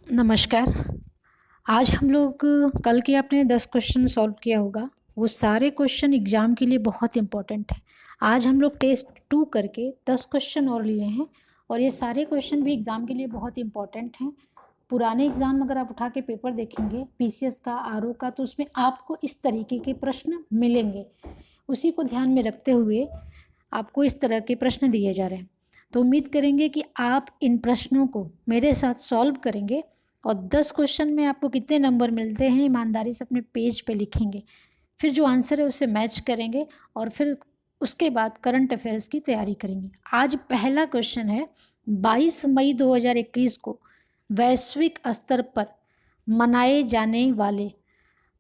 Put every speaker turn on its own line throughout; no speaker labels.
नमस्कार। आज हम लोग कल के आपने 10 क्वेश्चन सॉल्व किया होगा। वो सारे क्वेश्चन एग्ज़ाम के लिए बहुत इम्पोर्टेंट है। आज हम लोग टेस्ट 2 करके 10 क्वेश्चन और लिए हैं और ये सारे क्वेश्चन भी एग्ज़ाम के लिए बहुत इम्पोर्टेंट हैं। पुराने एग्ज़ाम अगर आप उठा के पेपर देखेंगे पीसीएस का, आरओ का, तो उसमें आपको इस तरीके के प्रश्न मिलेंगे। उसी को ध्यान में रखते हुए आपको इस तरह के प्रश्न दिए जा रहे हैं। तो उम्मीद करेंगे कि आप इन प्रश्नों को मेरे साथ सॉल्व करेंगे और 10 क्वेश्चन में आपको कितने नंबर मिलते हैं ईमानदारी से अपने पेज पे लिखेंगे। फिर जो आंसर है उसे मैच करेंगे और फिर उसके बाद करंट अफेयर्स की तैयारी करेंगे। आज पहला क्वेश्चन है 22 मई 2021 को वैश्विक स्तर पर मनाए जाने वाले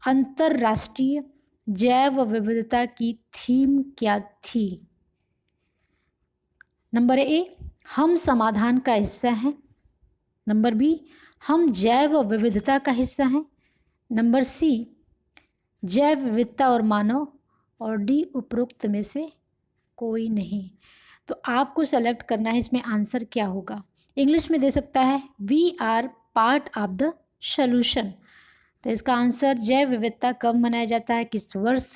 अंतर्राष्ट्रीय जैव विविधता की थीम क्या थी? नंबर ए, हम समाधान का हिस्सा हैं। नंबर बी, हम जैव विविधता का हिस्सा हैं। नंबर सी, जैव विविधता और मानव। और डी, उपरोक्त में से कोई नहीं। तो आपको सेलेक्ट करना है इसमें आंसर क्या होगा। इंग्लिश में दे सकता है we are part of the solution. तो इसका आंसर जैव विविधता कब मनाया जाता है, किस वर्ष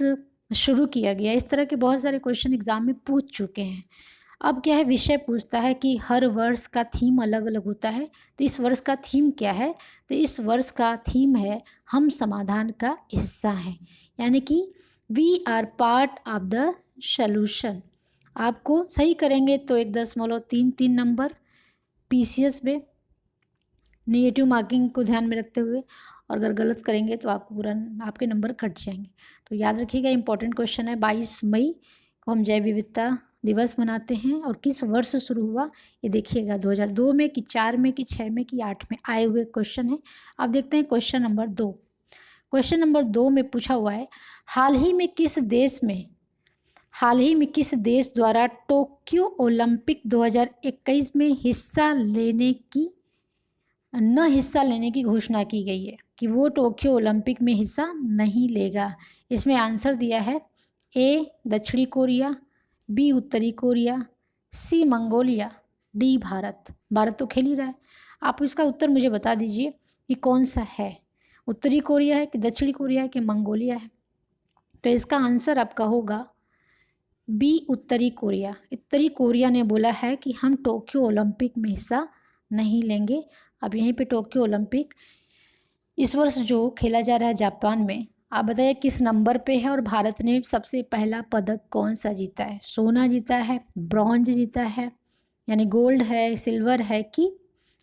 शुरू किया गया। इस तरह के बहुत सारे क्वेश्चन एग्जाम में पूछ चुके हैं। अब क्या है, विषय पूछता है कि हर वर्ष का थीम अलग अलग होता है, तो इस वर्ष का थीम क्या है। तो इस वर्ष का थीम है हम समाधान का हिस्सा हैं, यानी कि we are part of the solution. आपको सही करेंगे तो 1.33 नंबर पीसीएस में नेगेटिव मार्किंग को ध्यान में रखते हुए, और अगर गलत करेंगे तो आपको पूरा आपके नंबर कट जाएंगे। तो याद रखिएगा, इंपॉर्टेंट क्वेश्चन है। 22 मई को हम जैव विविधता दिवस मनाते हैं और किस वर्ष शुरू हुआ ये देखिएगा, 2002 में कि 4 में कि 6 में कि 8 में आए हुए क्वेश्चन है। अब देखते हैं क्वेश्चन नंबर 2। क्वेश्चन नंबर 2 में पूछा हुआ है हाल ही में किस देश द्वारा टोक्यो ओलंपिक 2021 में हिस्सा लेने की घोषणा की गई है कि वो टोक्यो ओलंपिक में हिस्सा नहीं लेगा। इसमें आंसर दिया है ए दक्षिणी कोरिया, बी उत्तरी कोरिया, सी मंगोलिया, डी भारत। भारत तो खेल ही रहा है। आप इसका उत्तर मुझे बता दीजिए कि कौन सा है, उत्तरी कोरिया है कि दक्षिणी कोरिया है कि मंगोलिया है। तो इसका आंसर आपका होगा बी उत्तरी कोरिया। उत्तरी कोरिया ने बोला है कि हम टोक्यो ओलंपिक में हिस्सा नहीं लेंगे। अब यहीं पे टोक्यो ओलंपिक इस वर्ष जो खेला जा रहा है जापान में, आप बताइए किस नंबर पे है और भारत ने सबसे पहला पदक कौन सा जीता है। सोना जीता है, ब्रॉन्ज जीता है, यानी गोल्ड है, सिल्वर है कि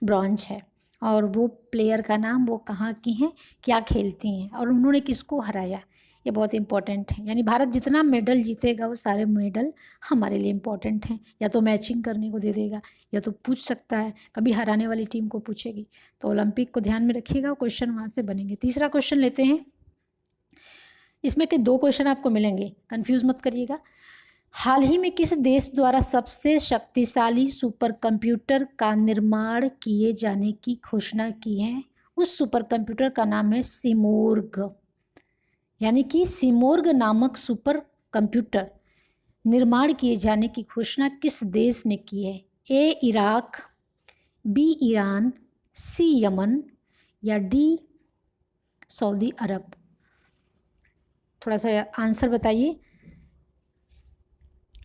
ब्रॉन्ज है, और वो प्लेयर का नाम, वो कहाँ की हैं, क्या खेलती हैं और उन्होंने किसको हराया, ये बहुत इंपॉर्टेंट है। यानी भारत जितना मेडल जीतेगा वो सारे मेडल हमारे लिए इम्पोर्टेंट हैं। या तो मैचिंग करने को दे देगा या तो पूछ सकता है, कभी हराने वाली टीम को पूछेगी। तो ओलंपिक को ध्यान में रखिएगा, क्वेश्चन वहाँ से बनेंगे। तीसरा क्वेश्चन लेते हैं। इसमें के 2 क्वेश्चन आपको मिलेंगे, कंफ्यूज मत करिएगा। हाल ही में किस देश द्वारा सबसे शक्तिशाली सुपर कंप्यूटर का निर्माण किए जाने की घोषणा की है। उस सुपर कंप्यूटर का नाम है सिमोर्ग, यानी कि सिमोर्ग नामक सुपर कंप्यूटर निर्माण किए जाने की घोषणा किस देश ने की है। ए इराक, बी ईरान, सी यमन या डी सऊदी अरब। थोड़ा सा आंसर बताइए।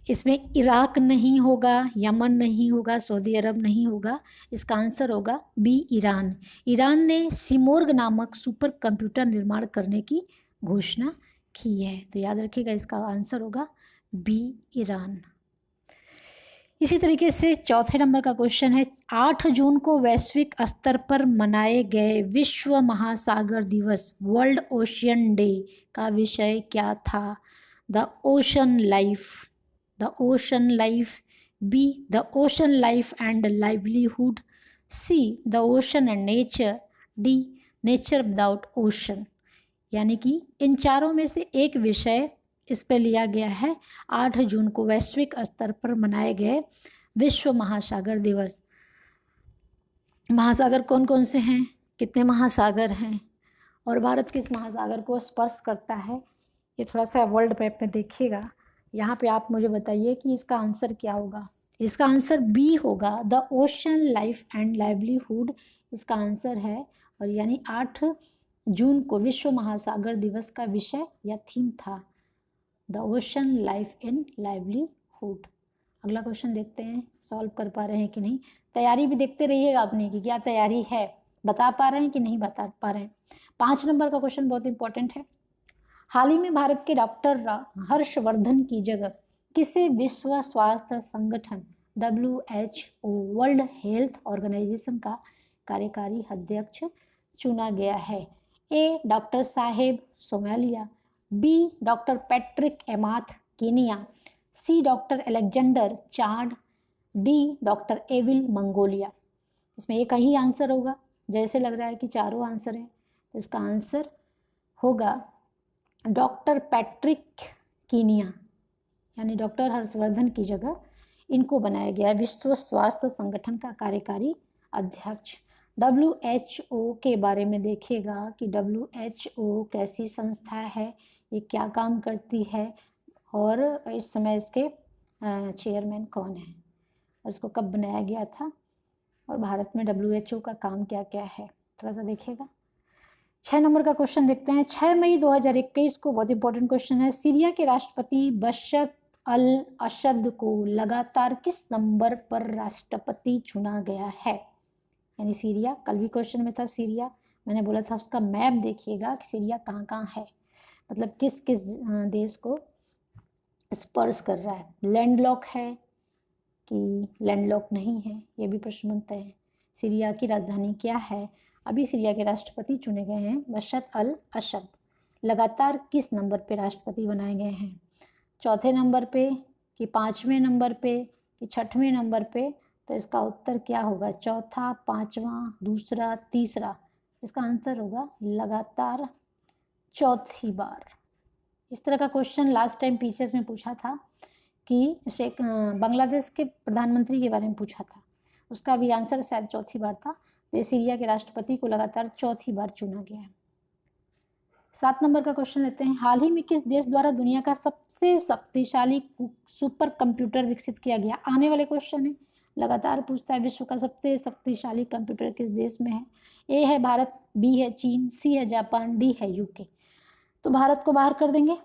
इसमें इराक नहीं होगा, यमन नहीं होगा, सऊदी अरब नहीं होगा। इसका आंसर होगा बी ईरान। ईरान ने सिमोर्ग नामक सुपर कंप्यूटर निर्माण करने की घोषणा की है। तो याद रखिएगा, इसका आंसर होगा बी ईरान। इसी तरीके से चौथे नंबर का क्वेश्चन है 8 जून को वैश्विक स्तर पर मनाए गए विश्व महासागर दिवस, वर्ल्ड ओशियन डे का विषय क्या था। The ocean life, be the ocean life and livelihood, see the ocean and nature, D nature without ocean. यानी कि इन चारों में से एक विषय इस पे लिया गया है 8 जून को वैश्विक स्तर पर मनाए गए विश्व महासागर दिवस। महासागर कौन कौन से हैं, कितने महासागर हैं और भारत किस महासागर को स्पर्श करता है, ये थोड़ा सा वर्ल्ड मैप में देखिएगा। यहाँ पे आप मुझे बताइए कि इसका आंसर क्या होगा। इसका आंसर बी होगा, the ocean life and livelihood इसका आंसर है। और यानी 8 जून को विश्व महासागर दिवस का विषय या थीम था the ocean life in livelihood. अगला क्वेश्चन देखते हैं सॉल्व कर पा रहे हैं कि नहीं। तैयारी भी देखते रहिएगा अपनी कि क्या तैयारी है, बता पा रहे हैं कि नहीं बता पा रहे हैं। 5 नंबर का क्वेश्चन बहुत इंपॉर्टेंट है। हाल ही में भारत के डॉक्टर हर्षवर्धन की जगह किसे विश्व स्वास्थ्य संगठन WHO वर्ल्ड हेल्थ ऑर्गेनाइजेशन का कार्यकारी अध्यक्ष चुना गया है? A doctor Saheb Somalia, B doctor Patrick Amath Kenya, C doctor Alexander Chad, D doctor एविल मंगोलिया। इसमें एक ही आंसर होगा, जैसे लग रहा है कि चारों आंसर हैं, तो इसका आंसर होगा डॉक्टर पैट्रिक कीनिया, यानी डॉक्टर हर्षवर्धन की जगह इनको बनाया गया विश्व स्वास्थ्य संगठन का कार्यकारी अध्यक्ष। WHO के बारे में देखिएगा कि WHO कैसी संस्था है, ये क्या काम करती है और इस समय इसके चेयरमैन कौन है और इसको कब बनाया गया था और भारत में WHO का काम क्या क्या है, थोड़ा सा देखिएगा। 6 नंबर का क्वेश्चन देखते हैं। 6 मई 2021 को बहुत इंपॉर्टेंट क्वेश्चन है। सीरिया के राष्ट्रपति बशर अल असद को लगातार किस नंबर पर राष्ट्रपति चुना गया है? यानी सीरिया, कल भी क्वेश्चन में था सीरिया, मैंने बोला था उसका मैप देखिएगा कि सीरिया कहाँ कहाँ है, मतलब किस किस देश को स्पर्श कर रहा है, लैंडलॉक है कि लैंडलॉक नहीं है, ये भी प्रश्न बनता है। सीरिया की राजधानी क्या है? अभी सीरिया के राष्ट्रपति चुने गए हैं बशर अल असद। लगातार किस नंबर पे राष्ट्रपति बनाए गए हैं? चौथे नंबर पे कि 5वें नंबर पे कि 6वें नंबर पे? तो इसका उत्तर क्या होगा? चौथा, 5वां, दूसरा, तीसरा। इसका आंसर होगा लगातार चौथी बार। इस तरह का क्वेश्चन लास्ट टाइम PCS में पूछा था कि बांग्लादेश के प्रधानमंत्री के बारे में पूछा था, उसका भी आंसर शायद चौथी बार था। तो सीरिया के राष्ट्रपति को लगातार चौथी बार चुना गया है। 7 नंबर का क्वेश्चन लेते हैं। हाल ही में किस देश द्वारा दुनिया का सबसे शक्तिशाली सुपर कंप्यूटर विकसित किया गया? आने वाले क्वेश्चन है, लगातार पूछता है विश्व का सबसे शक्तिशाली कंप्यूटर किस देश में है? ए है भारत, बी है चीन, सी है जापान, डी है UK। तो भारत को बाहर कर देंगे,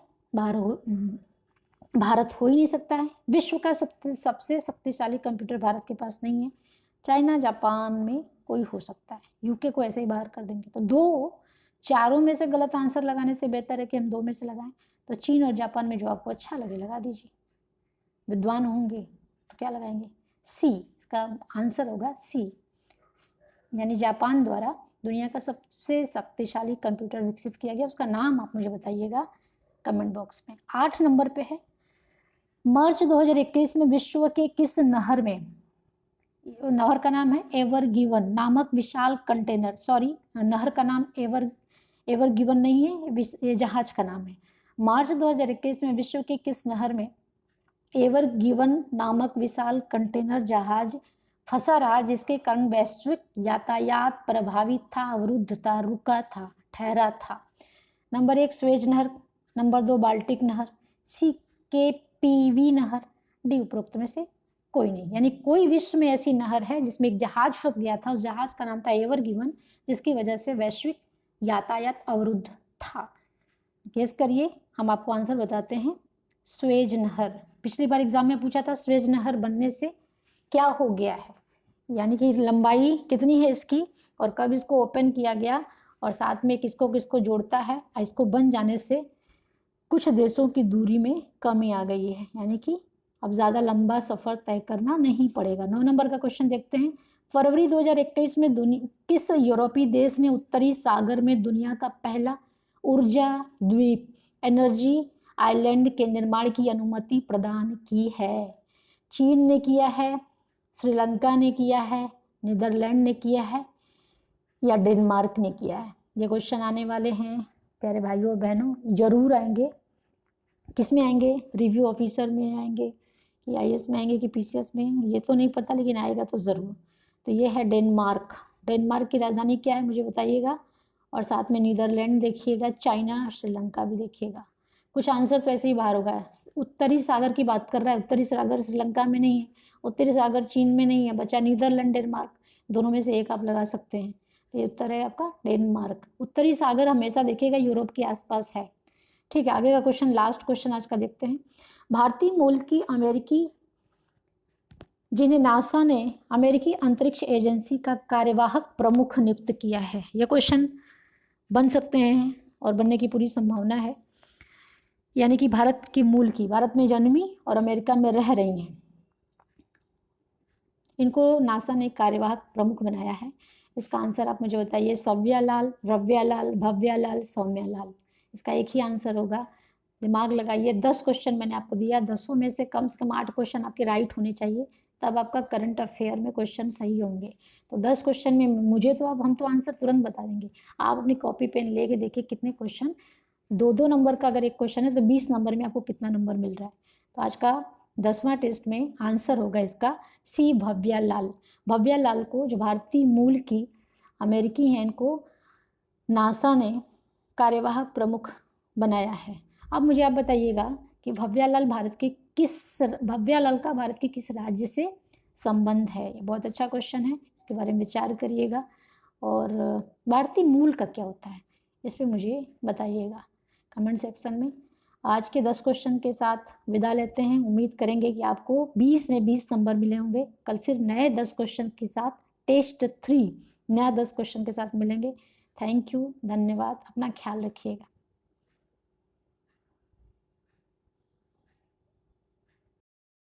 भारत हो ही नहीं सकता है। विश्व का सबसे शक्तिशाली कंप्यूटर भारत के पास नहीं है। चाइना, जापान में कोई हो सकता है, UK को ऐसे ही बाहर कर देंगे। तो चारों में से गलत आंसर लगाने से बेहतर है कि हम 2 में से लगाएं। तो चीन और जापान में जो आपको अच्छा लगे लगा दीजिए, विद्वान होंगे तो क्या लगाएंगे? सी, इसका आंसर होगा सी, यानी जापान द्वारा दुनिया का सबसे शक्तिशाली कंप्यूटर विकसित किया गया। उसका नाम आप मुझे बताइएगा कमेंट बॉक्स में। 8 नंबर पे है, मार्च 2021 में विश्व के किस नहर में, नहर का नाम है एवर गिवन नामक विशाल कंटेनर, सॉरी नहर का नाम एवर गिवन नहीं है, ये जहाज का नाम है। मार्च 2021 में विश्व के किस नहर में एवर गिवन नामक विशाल कंटेनर जहाज फंसा रहा, जिसके कारण वैश्विक यातायात प्रभावित था, अवरुद्ध था, रुका था, ठहरा था? नंबर 1 स्वेज नहर, नंबर 2 बाल्टिक नहर, सी KPV नहर, डी उपरोक्त में से कोई नहीं। यानी कोई विश्व में ऐसी नहर है जिसमें एक जहाज फंस गया था, उस जहाज का नाम था एवर गिवन, जिसकी वजह से वैश्विक यातायात अवरुद्ध था। गेस करिए, हम आपको आंसर बताते हैं, स्वेज नहर। पिछली बार एग्जाम में पूछा था स्वेज नहर बनने से क्या हो गया है, यानी कि लंबाई कितनी है इसकी और कब इसको ओपन किया गया और साथ में किसको किसको जोड़ता है। इसको बन जाने से कुछ देशों की दूरी में कमी आ गई है, यानी कि अब ज़्यादा लंबा सफ़र तय करना नहीं पड़ेगा। 9 नंबर का क्वेश्चन देखते हैं। फरवरी 2021 में किस यूरोपीय देश ने उत्तरी सागर में दुनिया का पहला ऊर्जा द्वीप एनर्जी आइलैंड के निर्माण की अनुमति प्रदान की है? चीन ने किया है, श्रीलंका ने किया है, नीदरलैंड ने किया है या डेनमार्क ने किया है? ये क्वेश्चन आने वाले हैं प्यारे भाइयों और बहनों, जरूर आएंगे। किस में आएंगे? रिव्यू ऑफिसर में आएंगे कि IAS में आएंगे कि PCS में, ये तो नहीं पता, लेकिन आएगा तो ज़रूर। तो ये है डेनमार्क। डेनमार्क की राजधानी क्या है मुझे बताइएगा, और साथ में नीदरलैंड देखिएगा, चाइना, श्रीलंका भी देखिएगा। कुछ आंसर तो ऐसे ही बाहर होगा। उत्तरी सागर की बात कर रहा है, उत्तरी सागर श्रीलंका में नहीं है, उत्तरी सागर चीन में नहीं है, बचा नीदरलैंड, डेनमार्क। दोनों में से एक आप लगा सकते हैं। तो ये उत्तर है आपका डेनमार्क। उत्तरी सागर हमेशा देखिएगा यूरोप के आसपास है। ठीक है, आगे का क्वेश्चन, लास्ट क्वेश्चन आज का देखते हैं। भारतीय मूल की अमेरिकी जिन्हें नासा ने अमेरिकी अंतरिक्ष एजेंसी का कार्यवाहक प्रमुख नियुक्त किया है। यह क्वेश्चन बन सकते हैं और बनने की पूरी संभावना है। यानी कि भारत की मूल की, भारत में जन्मी और अमेरिका में रह रही हैं, इनको नासा ने कार्यवाहक प्रमुख बनाया है। इसका आंसर आप मुझे बताइए। सव्यालाल, रव्यालाल, भव्यालाल, सौम्यालाल। इसका एक ही आंसर होगा। दिमाग लगाइए। 10 क्वेश्चन मैंने आपको दिया, 10 में से कम 8 क्वेश्चन आपके राइट होने चाहिए, तब आपका करंट अफेयर में क्वेश्चन सही होंगे। तो 10 क्वेश्चन में मुझे तो अब हम तो आंसर तुरंत बता देंगे। आप अपनी कॉपी पेन लेके देखिए कितने क्वेश्चन, 2-2 नंबर का अगर एक क्वेश्चन है तो 20 नंबर में आपको कितना नंबर मिल रहा है। तो आज का 10वां टेस्ट में आंसर होगा इसका सी, भव्यालाल। भव्यालाल को, जो भारतीय मूल की अमेरिकी हैं, इनको नासा ने कार्यवाहक प्रमुख बनाया है। अब मुझे आप बताइएगा कि भव्यालाल का भारत के किस राज्य से संबंध है। ये बहुत अच्छा क्वेश्चन है, इसके बारे में विचार करिएगा। और भारतीय मूल का क्या होता है, इस पर मुझे बताइएगा कमेंट सेक्शन में। आज के 10 क्वेश्चन के साथ विदा लेते हैं। उम्मीद करेंगे कि आपको 20 में 20 नंबर मिले होंगे। कल फिर नए 10 क्वेश्चन के साथ, टेस्ट 3 नया 10 क्वेश्चन के साथ मिलेंगे। थैंक यू, धन्यवाद, अपना ख्याल रखिएगा।